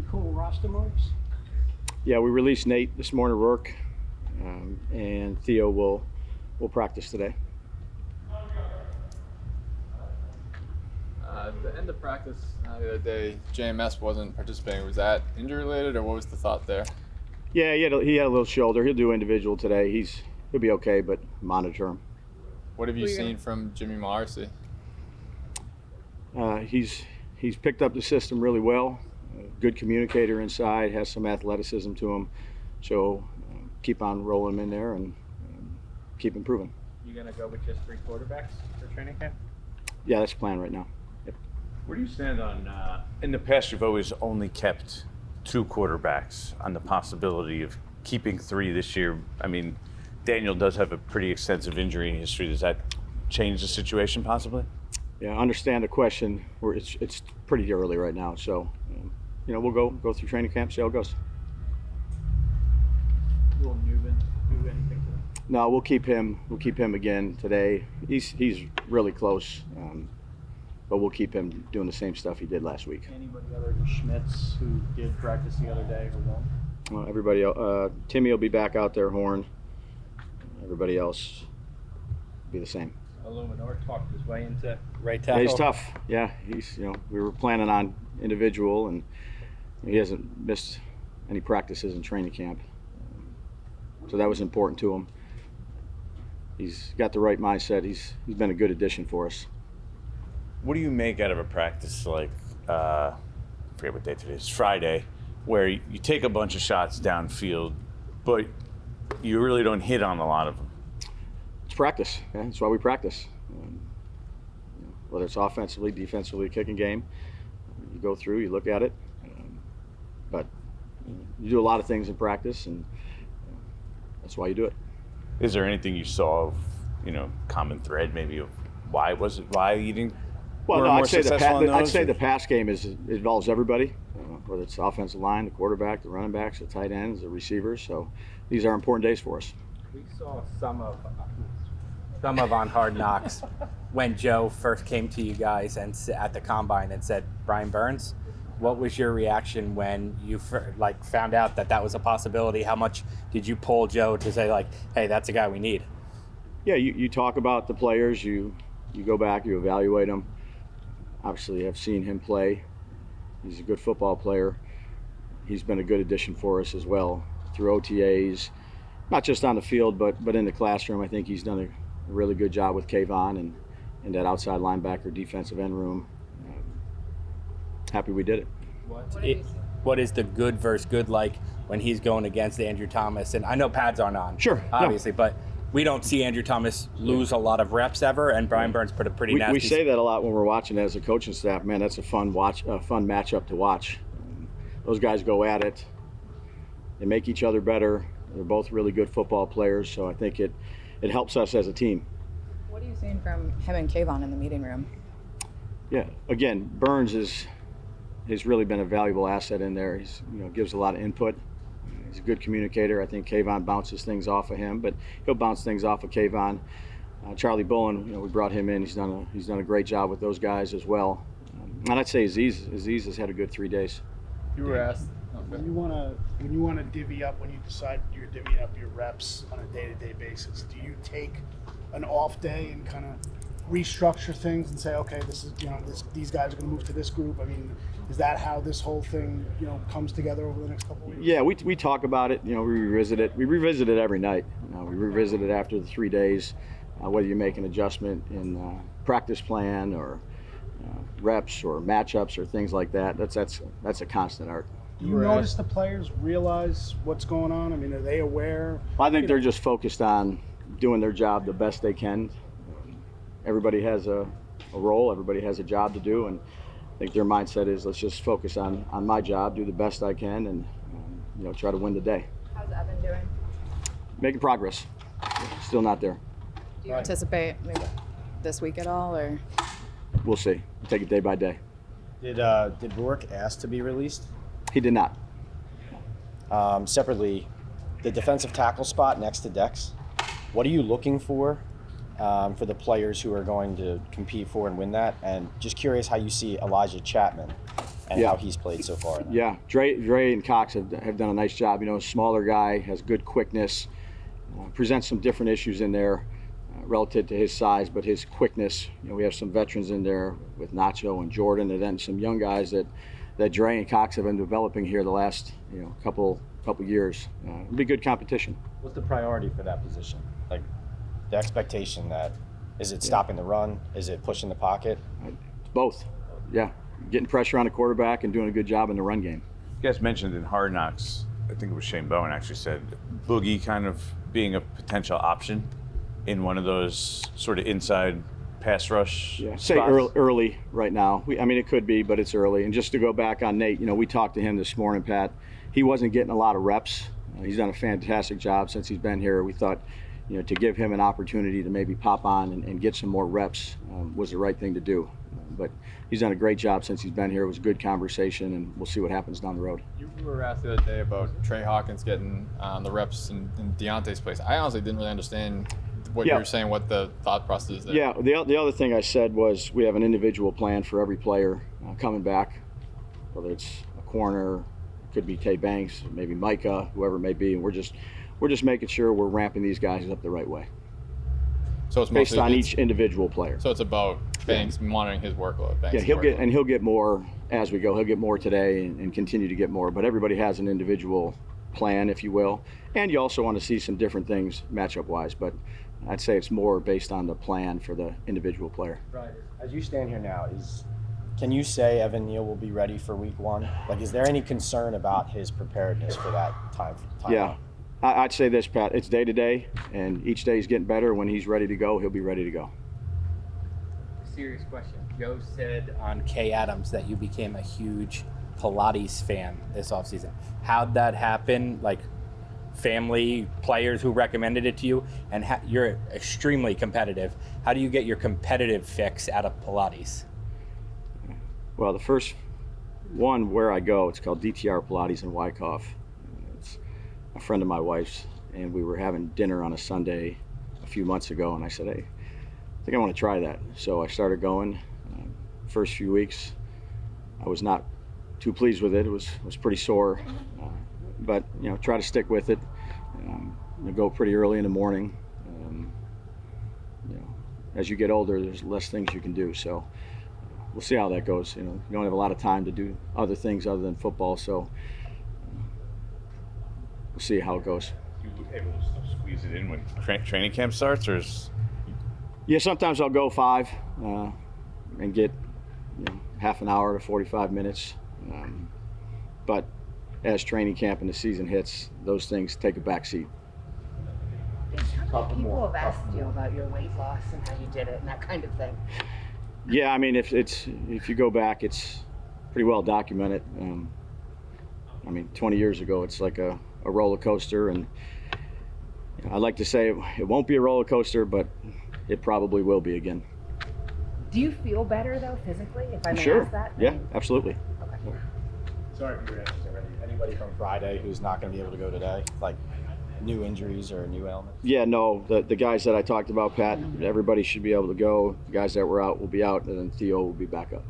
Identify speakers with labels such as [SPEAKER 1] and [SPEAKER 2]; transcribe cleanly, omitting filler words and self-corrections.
[SPEAKER 1] cool roster moves?
[SPEAKER 2] Yeah, we released Nate this morning, Rourke, and Theo will practice today.
[SPEAKER 3] At the end of practice the other day, JMS wasn't participating. Was that injury related, or what was the thought there?
[SPEAKER 2] Yeah, he had a little shoulder. He'll do individual today. He'll be okay, but monitor him.
[SPEAKER 3] What have you seen from Jimmy Morrissey?
[SPEAKER 2] He's picked up the system really well. Good communicator inside, has some athleticism to him. So keep on rolling him in there and keep improving.
[SPEAKER 4] You gonna go with just 3 quarterbacks for training camp?
[SPEAKER 2] Yeah, that's the plan right now. Yep.
[SPEAKER 5] Where do you stand on, in the past you've always only kept 2 quarterbacks, on the possibility of keeping 3 this year? I mean, Daniel does have a pretty extensive injury history. Does that change the situation possibly?
[SPEAKER 2] Yeah, I understand the question. It's pretty early right now, so we'll go through training camp, see how it goes.
[SPEAKER 4] Will Newman do anything to them?
[SPEAKER 2] No, we'll keep him. We'll keep him again today. He's really close, but we'll keep him doing the same stuff he did last week.
[SPEAKER 4] Anybody other than Schmitz who did practice the other day or won't?
[SPEAKER 2] Well, everybody else, Timmy will be back out there, Horn. Everybody else will be the same.
[SPEAKER 4] Illuminor talked his way into right tackle.
[SPEAKER 2] Yeah, he's tough. Yeah, we were planning on individual, and he hasn't missed any practices in training camp. So that was important to him. He's got the right mindset. He's been a good addition for us.
[SPEAKER 5] What do you make out of a practice like, I forget what day today is, Friday, where you take a bunch of shots downfield, but you really don't hit on a lot of them?
[SPEAKER 2] It's practice. Yeah, that's why we practice. Whether it's offensively, defensively, kicking game, you go through, you look at it. But you do a lot of things in practice, and that's why you do it.
[SPEAKER 5] Is there anything you saw of, common thread maybe of why you didn't?
[SPEAKER 2] Well, no,
[SPEAKER 5] more
[SPEAKER 2] I'd say
[SPEAKER 5] successful
[SPEAKER 2] the pass game involves everybody, whether it's the offensive line, the quarterback, the running backs, the tight ends, the receivers. So these are important days for us.
[SPEAKER 4] We saw some of on Hard Knocks when Joe first came to you guys and at the combine and said Brian Burns. What was your reaction when you found out that was a possibility? How much did you pull Joe to say hey, that's a guy we need?
[SPEAKER 2] Yeah, you talk about the players. You go back, you evaluate them. Obviously, I've seen him play. He's a good football player. He's been a good addition for us as well through OTAs, not just on the field, but in the classroom. I think he's done a really good job with Kayvon and that outside linebacker defensive end room. Happy we did it.
[SPEAKER 4] What is the good versus good like when he's going against Andrew Thomas? And I know pads aren't on,
[SPEAKER 2] sure,
[SPEAKER 4] obviously,
[SPEAKER 2] no.
[SPEAKER 4] But we don't see Andrew Thomas lose a lot of reps ever, and Brian Burns put a pretty nasty.
[SPEAKER 2] We say that a lot when we're watching as a coaching staff. Man, that's a fun matchup to watch. Those guys go at it. They make each other better. They're both really good football players, so I think it helps us as a team.
[SPEAKER 6] What are you seeing from him and Kayvon in the meeting room?
[SPEAKER 2] Yeah, again, Burns has really been a valuable asset in there. He's gives a lot of input. He's a good communicator. I think Kayvon bounces things off of him, but he'll bounce things off of Kayvon. Charlie Bullen, we brought him in. He's done a great job with those guys as well. And I'd say Aziz has had a good 3 days.
[SPEAKER 3] You were asked.
[SPEAKER 1] When you want to divvy up, when you decide you're divvying up your reps on a day-to-day basis, do you take an off day and kind of restructure things and say, okay, this is these guys are going to move to this group? I mean, is that how this whole thing comes together over the next couple of weeks?
[SPEAKER 2] Yeah, we talk about it. We revisit it. We revisit it every night. We revisit it after the 3 days, whether you make an adjustment in practice plan or reps or matchups or things like that. That's a constant art.
[SPEAKER 1] Do you notice the players realize what's going on? I mean, are they aware?
[SPEAKER 2] I think they're just focused on doing their job the best they can. Everybody has a role. Everybody has a job to do, and I think their mindset is, let's just focus on my job, do the best I can, and try to win the day.
[SPEAKER 6] How's Evan doing?
[SPEAKER 2] Making progress. Still not there.
[SPEAKER 6] Do you anticipate maybe this week at all, or?
[SPEAKER 2] We'll see. We'll take it day by day.
[SPEAKER 7] Did Rourke ask to be released?
[SPEAKER 2] He did not.
[SPEAKER 7] Separately, the defensive tackle spot next to Dex, what are you looking for the players who are going to compete for and win that? And just curious how you see Elijah Chapman and
[SPEAKER 2] Yeah.
[SPEAKER 7] how he's played so far.
[SPEAKER 2] Yeah, Dre and Cox have done a nice job. You know, a smaller guy, has good quickness, presents some different issues in there relative to his size, but his quickness. You know, we have some veterans in there with Nacho and Jordan, and then some young guys that Dre and Cox have been developing here the last couple years. It'll be good competition.
[SPEAKER 7] What's the priority for that position? Like the expectation that is it stopping the run? Is it pushing the pocket?
[SPEAKER 2] It's both. Yeah, getting pressure on the quarterback and doing a good job in the run game.
[SPEAKER 5] You guys mentioned in Hard Knocks, I think it was Shane Bowen actually said, Boogie kind of being a potential option in one of those sort of inside pass rush
[SPEAKER 2] Say
[SPEAKER 5] spots.
[SPEAKER 2] early right now. I mean, it could be, but it's early. And just to go back on Nate, we talked to him this morning, Pat. He wasn't getting a lot of reps. He's done a fantastic job since he's been here. We thought, to give him an opportunity to maybe pop on and get some more reps was the right thing to do. But he's done a great job since he's been here. It was a good conversation, and we'll see what happens down the road.
[SPEAKER 3] You were asked the other day about Trey Hawkins getting the reps in Deontay's place. I honestly didn't really understand what you were saying, what the thought process is there.
[SPEAKER 2] Yeah, the other thing I said was we have an individual plan for every player coming back, whether it's a corner, could be Tay Banks, maybe Micah, whoever it may be, and we're just making sure we're ramping these guys up the right way.
[SPEAKER 3] So it's
[SPEAKER 2] based
[SPEAKER 3] mostly,
[SPEAKER 2] on each individual player.
[SPEAKER 3] So it's about Banks monitoring his workload. Banks'
[SPEAKER 2] Yeah,
[SPEAKER 3] workload.
[SPEAKER 2] he'll get more as we go. He'll get more today and continue to get more. But everybody has an individual plan, if you will, and you also want to see some different things matchup wise. But I'd say it's more based on the plan for the individual player.
[SPEAKER 7] Right. As you stand here now, can you say Evan Neal will be ready for week 1? Like, is there any concern about his preparedness for that time?
[SPEAKER 2] Yeah. I'd say this, Pat, it's day to day, and each day is getting better. When he's ready to go, he'll be ready to go.
[SPEAKER 4] Serious question. Joe said on Kay Adams that you became a huge Pilates fan this offseason. How'd that happen? Like, family, players who recommended it to you, and you're extremely competitive. How do you get your competitive fix out of Pilates?
[SPEAKER 2] Well, the first one where I go, it's called DTR Pilates in Wyckoff. It's a friend of my wife's, and we were having dinner on a Sunday a few months ago, and I said, hey, I think I want to try that. So I started going. First few weeks, I was not too pleased with it. It was pretty sore, but try to stick with it. Go pretty early in the morning. As you get older, there's less things you can do. So we'll see how that goes. You don't have a lot of time to do other things other than football. So we'll see how it goes.
[SPEAKER 5] You able to squeeze it in when training camp starts, or is...
[SPEAKER 2] Yeah, sometimes I'll go 5 and get half an hour to 45 minutes. But as training camp and the season hits, those things take a back seat.
[SPEAKER 8] People have asked you about your weight loss and how you did it and that kind of thing.
[SPEAKER 2] Yeah, I mean, if you go back, it's pretty well documented. 20 years ago, it's like a roller coaster, and I'd like to say it won't be a roller coaster, but it probably will be again.
[SPEAKER 8] Do you feel better though physically, if I may
[SPEAKER 2] Sure.
[SPEAKER 8] ask that?
[SPEAKER 2] Yeah, absolutely.
[SPEAKER 7] Sorry for your answers already. Anybody from Friday who's not going to be able to go today? Like new injuries or new ailments?
[SPEAKER 2] Yeah, no, the guys that I talked about, Pat, everybody should be able to go. The guys that were out will be out, and then Theo will be back up.